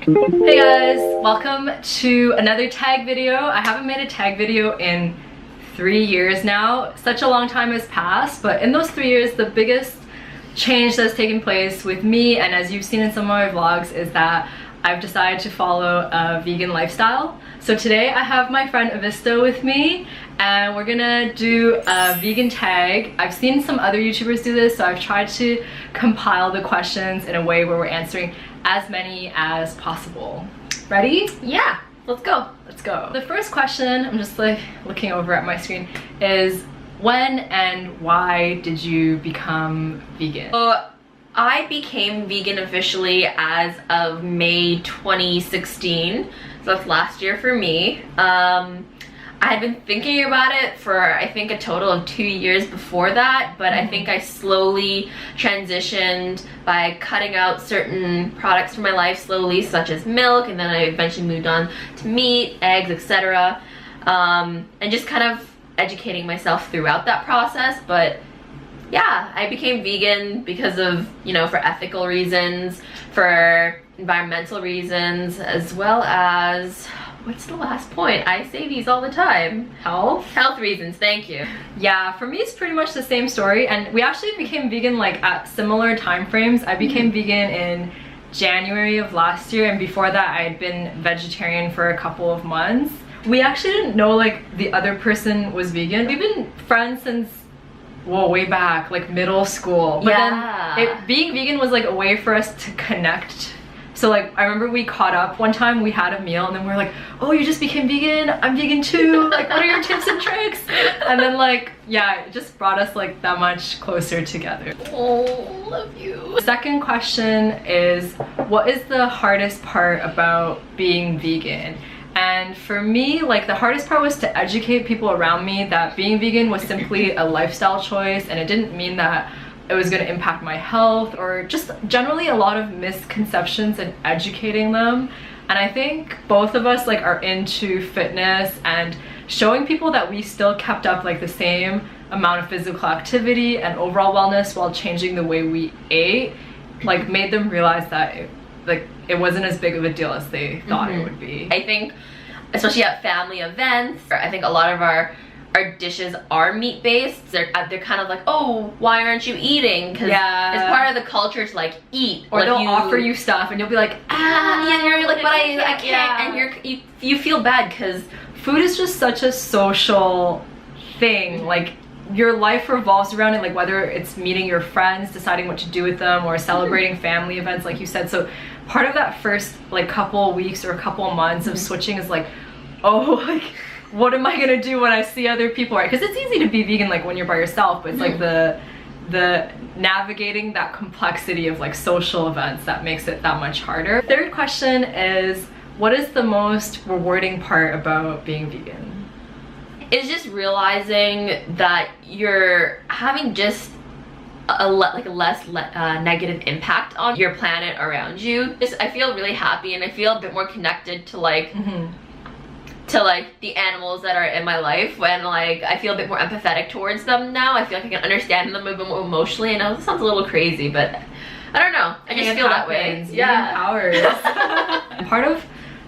Hey guys, welcome to another tag video. I haven't made a tag video in 3 years now. Such a long time has passed, but in those 3 years, the biggest change that's taken place with me, and as you've seen in some of my vlogs, is that I've decided to follow a vegan lifestyle. So today I have my friend Avista with me, and we're gonna do a vegan tag. I've seen some other YouTubers do this, so I've tried to compile the questions in a way where we're answering as many as possible. Ready? Yeah, let's go. Let's go. The first question, I'm just like looking over at my screen, is when and why did you become vegan? So I became vegan officially as of May 2016. So that's last year for me. I had been thinking about it for I think a total of 2 years before that, but I think I slowly transitioned by cutting out certain products from my life slowly, such as milk, and then I eventually moved on to meat, eggs, etc. And just kind of educating myself throughout that process. But yeah, I became vegan because of, you know, for ethical reasons, for environmental reasons, as well as, what's the last point? I say these all the time. Health reasons, thank you. Yeah, for me it's pretty much the same story, and we actually became vegan like at similar time frames. I became vegan in January of last year, and before that I had been vegetarian for a couple of months. We actually didn't know like the other person was vegan. We've been friends since, well, way back, like middle school. But then being vegan was like a way for us to connect. So like, I remember we caught up one time, we had a meal, and then we were like, oh, you just became vegan? I'm vegan too. Like, what are your tips and tricks? And then like, yeah, it just brought us like that much closer together. Oh, love you. The second question is, what is the hardest part about being vegan? And for me, like the hardest part was to educate people around me that being vegan was simply a lifestyle choice, and it didn't mean that it was going to impact my health, or just generally a lot of misconceptions, and educating them. And I think both of us like are into fitness, and showing people that we still kept up like the same amount of physical activity and overall wellness while changing the way we ate, like made them realize that it wasn't as big of a deal as they thought it would be. I think especially at family events, I think a lot of our dishes are meat-based. They're kind of like, oh, why aren't you eating? Because it's part of the culture to like eat. Or like they'll offer you stuff and you'll be like, yeah, you're like, but I can't. Yeah. And you feel bad because food is just such a social thing. Like your life revolves around it, like whether it's meeting your friends, deciding what to do with them, or celebrating family events like you said. So part of that first like couple weeks or a couple months of switching is like, oh, like what am I gonna do when I see other people, right? Because it's easy to be vegan like when you're by yourself, but it's like the navigating that complexity of like social events that makes it that much harder. Third question is, what is the most rewarding part about being vegan? It's just realizing that you're having just a less negative impact on your planet around you. I feel really happy, and I feel a bit more connected to like to like the animals that are in my life, when like I feel a bit more empathetic towards them now. I feel like I can understand them a bit more emotionally. I know this sounds a little crazy, but I don't know, I just feel that way. Yeah, powers. Part of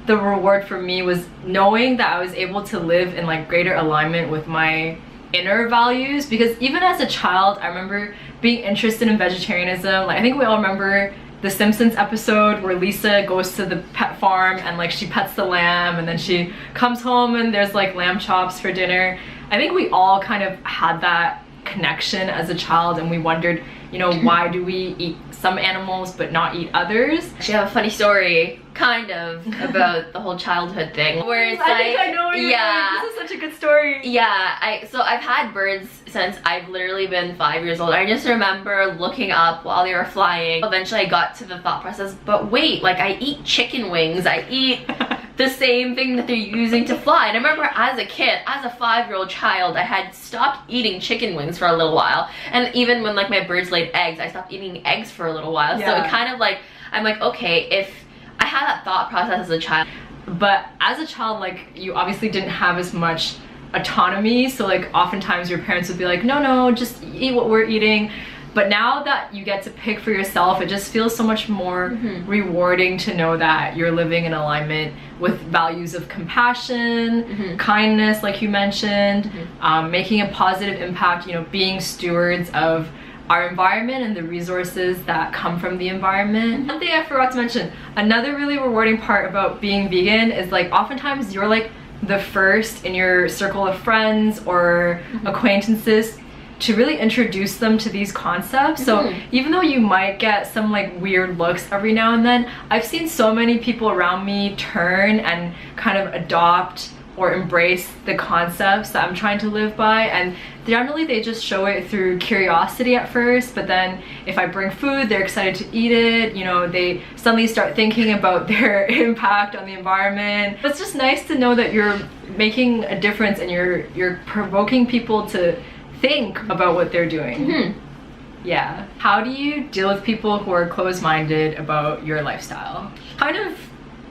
the reward for me was knowing that I was able to live in like greater alignment with my inner values, because even as a child I remember being interested in vegetarianism. Like I think we all remember the Simpsons episode where Lisa goes to the pet farm and like she pets the lamb, and then she comes home and there's like lamb chops for dinner. I think we all kind of had that connection as a child, and we wondered, you know, why do we eat some animals but not eat others? Actually, I have a funny story, kind of, about the whole childhood thing, where it's I think I know what you're doing. This is such a good story. Yeah, so I've had birds since I've literally been 5 years old. I just remember looking up while they were flying. Eventually I got to the thought process, but wait, like I eat chicken wings, I eat the same thing that they're using to fly. And I remember as a kid, as a 5-year-old child, I had stopped eating chicken wings for a little while. And even when like my birds laid eggs, I stopped eating eggs for a little while. So it kind of like, I'm like, okay, if I had that thought process as a child. But as a child, like you obviously didn't have as much autonomy, so like oftentimes your parents would be like, no, just eat what we're eating. But now that you get to pick for yourself, it just feels so much more rewarding to know that you're living in alignment with values of compassion, kindness, like you mentioned, making a positive impact, you know, being stewards of our environment and the resources that come from the environment. One thing I forgot to mention, another really rewarding part about being vegan is like oftentimes you're like the first in your circle of friends or acquaintances to really introduce them to these concepts. So even though you might get some like weird looks every now and then, I've seen so many people around me turn and kind of adopt or embrace the concepts that I'm trying to live by, and generally they just show it through curiosity at first, but then if I bring food, they're excited to eat it, you know, they suddenly start thinking about their impact on the environment. It's just nice to know that you're making a difference and you're provoking people to think about what they're doing. Yeah. How do you deal with people who are closed-minded about your lifestyle? Kind of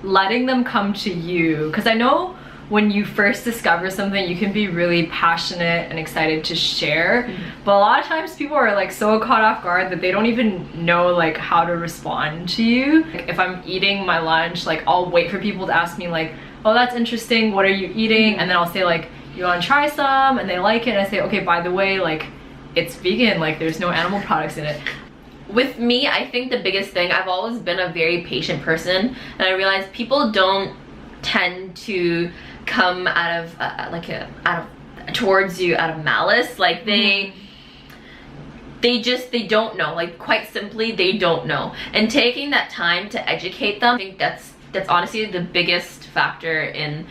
letting them come to you, because I know when you first discover something, you can be really passionate and excited to share, but a lot of times people are like so caught off guard that they don't even know like how to respond to you. Like, if I'm eating my lunch, like I'll wait for people to ask me like, oh, that's interesting, what are you eating? And then I'll say like, you want to try some? And they like it, and I say, okay, by the way, like it's vegan, like there's no animal products in it. With me, I think the biggest thing, I've always been a very patient person, and I realize people don't tend to come out of towards you out of malice. Like they don't know, like quite simply they don't know, and taking that time to educate them, I think that's honestly the biggest factor in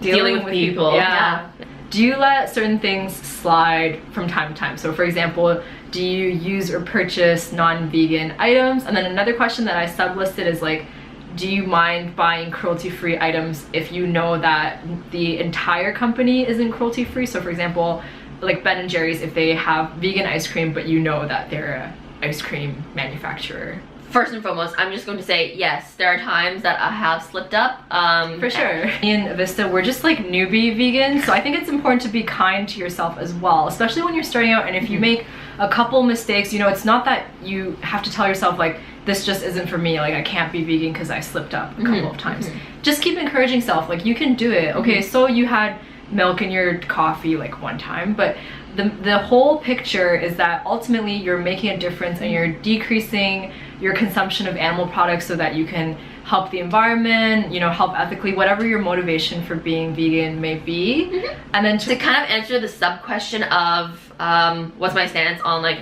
dealing with people. Yeah. Do you let certain things slide from time to time? So for example, do you use or purchase non-vegan items? And then another question that I sublisted is like, do you mind buying cruelty-free items if you know that the entire company isn't cruelty-free? So for example, like Ben & Jerry's, if they have vegan ice cream, but you know that they're an ice cream manufacturer. First and foremost, I'm just going to say, yes, there are times that I have slipped up. For sure. In Vista, we're just like newbie vegans, so I think it's important to be kind to yourself as well, especially when you're starting out, and if you make a couple mistakes, you know, it's not that you have to tell yourself like, this just isn't for me, like I can't be vegan because I slipped up a couple of times. Just keep encouraging yourself, like you can do it. Okay, so you had milk in your coffee like one time, but the whole picture is that ultimately you're making a difference and you're decreasing your consumption of animal products so that you can help the environment, you know, help ethically, whatever your motivation for being vegan may be. And then to kind of answer the sub question of what's my stance on like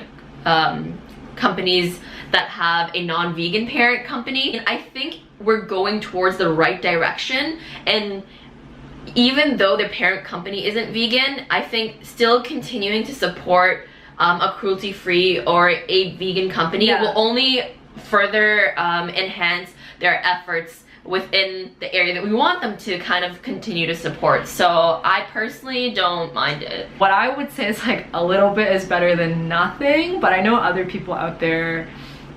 companies that have a non-vegan parent company, and I think we're going towards the right direction, and even though the parent company isn't vegan, I think still continuing to support a cruelty-free or a vegan company will only further enhance their efforts within the area that we want them to kind of continue to support. So I personally don't mind it. What I would say is like a little bit is better than nothing, but I know other people out there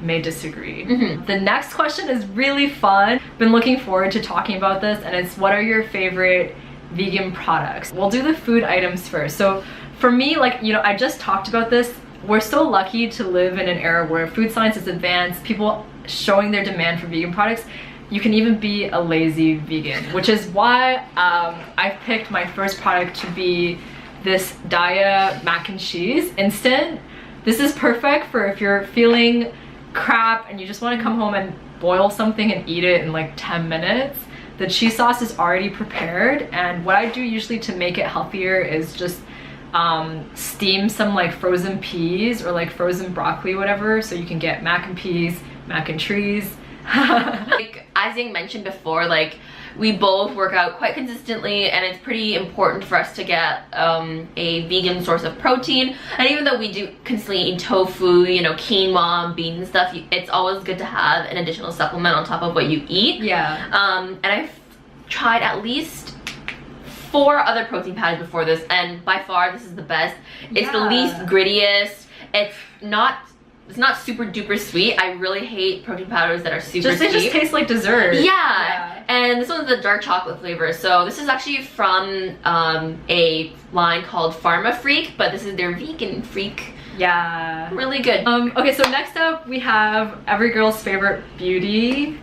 may disagree. The next question is really fun. Been looking forward to talking about this, and it's what are your favorite vegan products? We'll do the food items first. So for me, like, you know, I just talked about this. We're so lucky to live in an era where food science is advanced, people showing their demand for vegan products. You can even be a lazy vegan, which is why I picked my first product to be this Daiya Mac and Cheese Instant. This is perfect for if you're feeling crap and you just want to come home and boil something and eat it in like 10 minutes. The cheese sauce is already prepared, and what I do usually to make it healthier is just steam some like frozen peas or like frozen broccoli, whatever, so you can get mac and peas, mac and trees. Like as I mentioned before, like we both work out quite consistently, and it's pretty important for us to get a vegan source of protein. And even though we do consistently eat tofu, you know, quinoa, beans and stuff, it's always good to have an additional supplement on top of what you eat. And I've tried at least 4 other protein powders before this, and by far this is the best. It's the least grittiest. It's not super duper sweet. I really hate protein powders that are super sweet. They just taste like dessert. Yeah. And this one's the dark chocolate flavor. So this is actually from a line called Pharma Freak, but this is their vegan freak Yeah. Really good. Okay, so next up we have every girl's favorite beauty.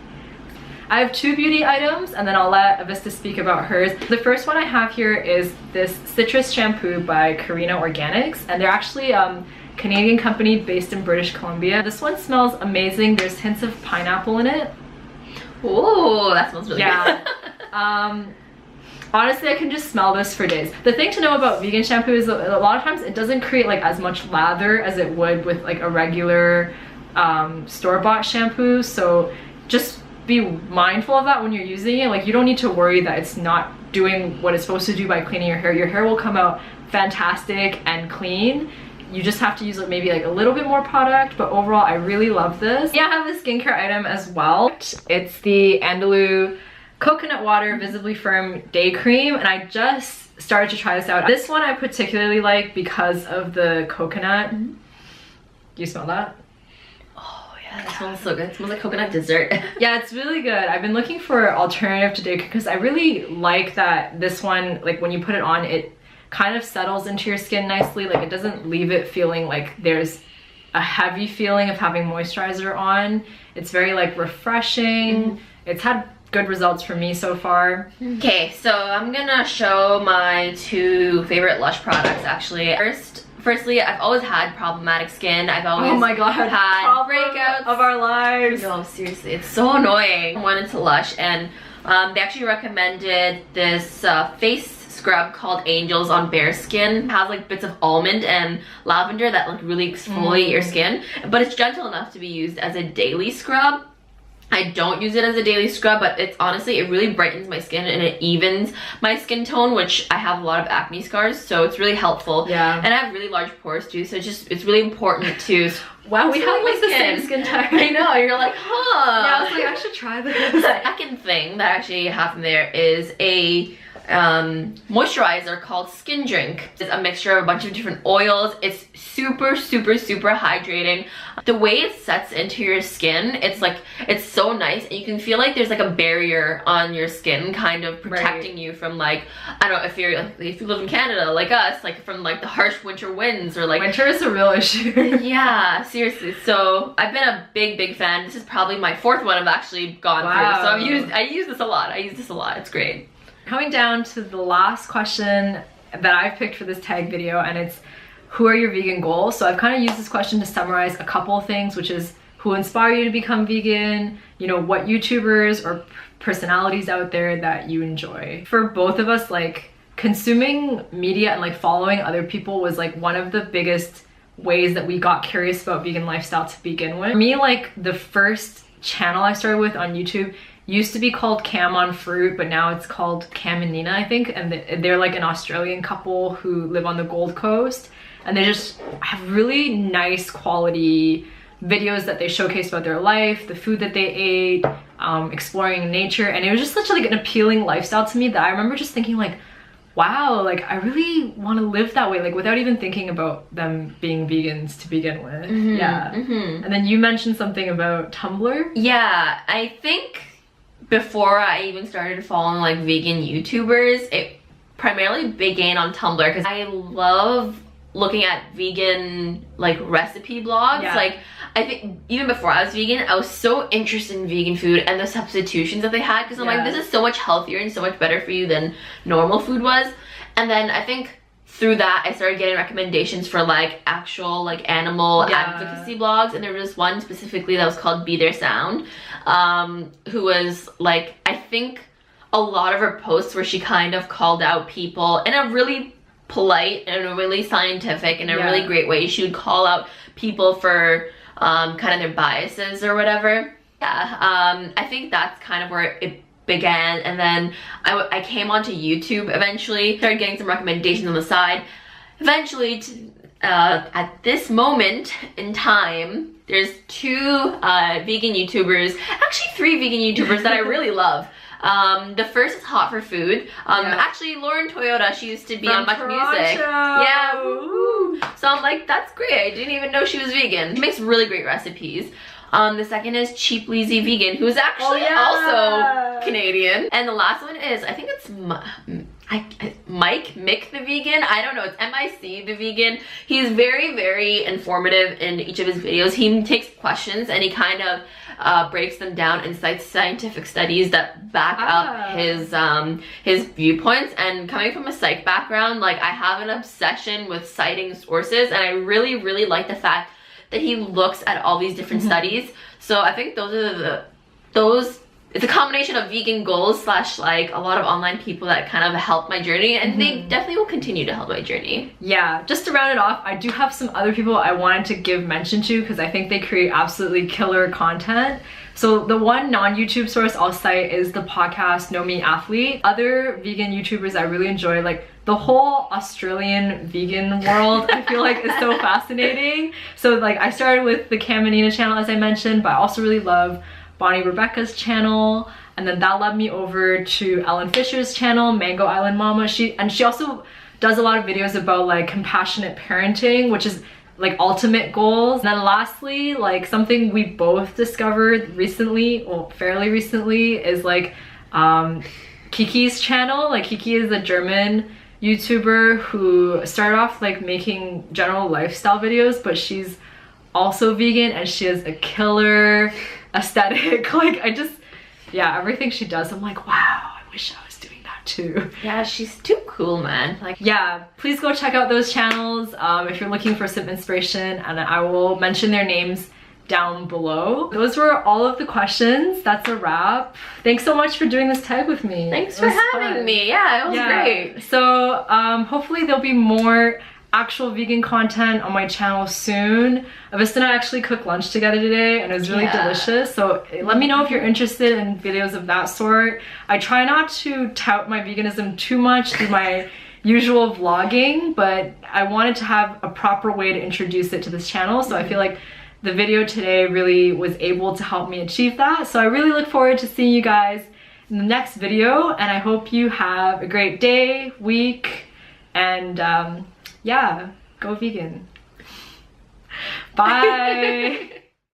I have 2 beauty items and then I'll let Avista speak about hers. The first one I have here is this citrus shampoo by Carina Organics, and they're actually a Canadian company based in British Columbia. This one smells amazing. There's hints of pineapple in it. Ooh, that smells really good. Honestly, I can just smell this for days. The thing to know about vegan shampoo is a lot of times it doesn't create like as much lather as it would with like a regular store-bought shampoo. So just be mindful of that when you're using it. Like, you don't need to worry that it's not doing what it's supposed to do by cleaning your hair. Your hair will come out fantastic and clean. You just have to use maybe like a little bit more product, but overall I really love this. Yeah, I have a skincare item as well. It's the Andalou Coconut Water Visibly Firm Day Cream, and I just started to try this out. This one I particularly like because of the coconut. Do you smell that? Oh yeah, that smells so good. It smells like coconut dessert. Yeah, it's really good. I've been looking for alternative to day cream because I really like that this one, like when you put it on, it kind of settles into your skin nicely. Like, it doesn't leave it feeling like there's a heavy feeling of having moisturizer on. It's very like refreshing. It's had good results for me so far. Okay, so I'm gonna show my 2 favorite Lush products actually. Firstly, I've always had problematic skin. I've always had breakouts of our lives. No, seriously, it's so annoying. I went into Lush and they actually recommended this face scrub called Angels on Bare Skin. It has like bits of almond and lavender that like really exfoliate your skin, but it's gentle enough to be used as a daily scrub. I don't use it as a daily scrub, but it's honestly, it really brightens my skin and it evens my skin tone, which I have a lot of acne scars, so it's really helpful. Yeah. And I have really large pores too, so it's really important to wow, we have like the same skin type. I know, you're like, huh. Yeah, I was like, I should try this. The second thing that actually happened there is a moisturizer called Skin Drink. It's a mixture of a bunch of different oils. It's super hydrating. The way it sets into your skin, it's so nice, and you can feel like there's like a barrier on your skin kind of protecting you from, like, I don't know, if you live in Canada like us, like from like the harsh winter winds, or like winter is a real issue. Yeah, seriously. So I've been a big fan. This is probably my 4th one I've actually gone through. So I use this a lot. It's great. Coming down to the last question that I've picked for this tag video, and it's, who are your vegan goals? So I've kind of used this question to summarize a couple of things, which is who inspire you to become vegan, you know, what YouTubers or personalities out there that you enjoy. For both of us, like, consuming media and like following other people was like one of the biggest ways that we got curious about vegan lifestyle to begin with. For me, like, the first channel I started with on YouTube used to be called Cam on Fruit, but now it's called Cam and Nina, I think, and they're like an Australian couple who live on the Gold Coast, and they just have really nice quality videos that they showcase about their life, the food that they ate, exploring nature, and it was just such like an appealing lifestyle to me that I remember just thinking like, wow, like I really want to live that way, like without even thinking about them being vegans to begin with. And then you mentioned something about Tumblr. Yeah, I think before I even started following like vegan YouTubers, it primarily began on Tumblr because I love looking at vegan like recipe blogs. Like, I think even before I was vegan, I was so interested in vegan food and the substitutions that they had, because I'm like, this is so much healthier and so much better for you than normal food was. And then I think through that I started getting recommendations for like actual like animal advocacy blogs, and there was one specifically that was called Be Their Sound, who was like, I think a lot of her posts where she kind of called out people in a really polite and a really scientific and a really great way. She would call out people for kind of their biases or whatever. I think that's kind of where it began, and then I came onto YouTube eventually, started getting some recommendations on the side. Eventually, at this moment in time, there's 2 vegan YouTubers, actually 3 vegan YouTubers that I really love. The first is Hot for Food. Actually, Lauren Toyota, she used to be on Much Music. Yeah, woo-hoo. So I'm like, that's great. I didn't even know she was vegan. She makes really great recipes. The second is Cheap Lazy Vegan, who's actually also Canadian. And the last one is, I think it's Mick the Vegan, I don't know, it's M-I-C the Vegan. He's very, very informative in each of his videos. He takes questions and he kind of breaks them down and cites scientific studies that back up his viewpoints. And coming from a psych background, like, I have an obsession with citing sources, and I really, really like the fact that he looks at all these different studies. So I think those are it's a combination of vegan goals slash like a lot of online people that kind of help my journey, and they definitely will continue to help my journey. Yeah, just to round it off, I do have some other people I wanted to give mention to because I think they create absolutely killer content. So the one non-YouTube source I'll cite is the podcast Know Me Athlete. Other vegan YouTubers I really enjoy, like the whole Australian vegan world, I feel like is so fascinating. So like I started with the Caminina channel, as I mentioned, but I also really love Bonny Rebecca's channel, and then that led me over to Ellen Fisher's channel, Mango Island Mama. She also does a lot of videos about like compassionate parenting, which is like ultimate goals. And then lastly, like something we both discovered recently, well, fairly recently, is like Kiki's channel. Like Kiki is a German YouTuber who started off like making general lifestyle videos, but she's also vegan and she has a killer aesthetic. Like yeah, everything she does, I'm like, wow, I wish I was doing that too. Yeah, she's too cool, man. Like, yeah, please go check out those channels if you're looking for some inspiration, and I will mention their names down below. Those were all of the questions. That's a wrap. Thanks so much for doing this tag with me. Thanks for having me. Yeah, it was great. So hopefully there'll be more actual vegan content on my channel soon. Avista and I actually cooked lunch together today and it was really delicious. So let me know if you're interested in videos of that sort. I try not to tout my veganism too much through my usual vlogging, but I wanted to have a proper way to introduce it to this channel. So I feel like the video today really was able to help me achieve that. So I really look forward to seeing you guys in the next video, and I hope you have a great day, week, and yeah, go vegan. Bye.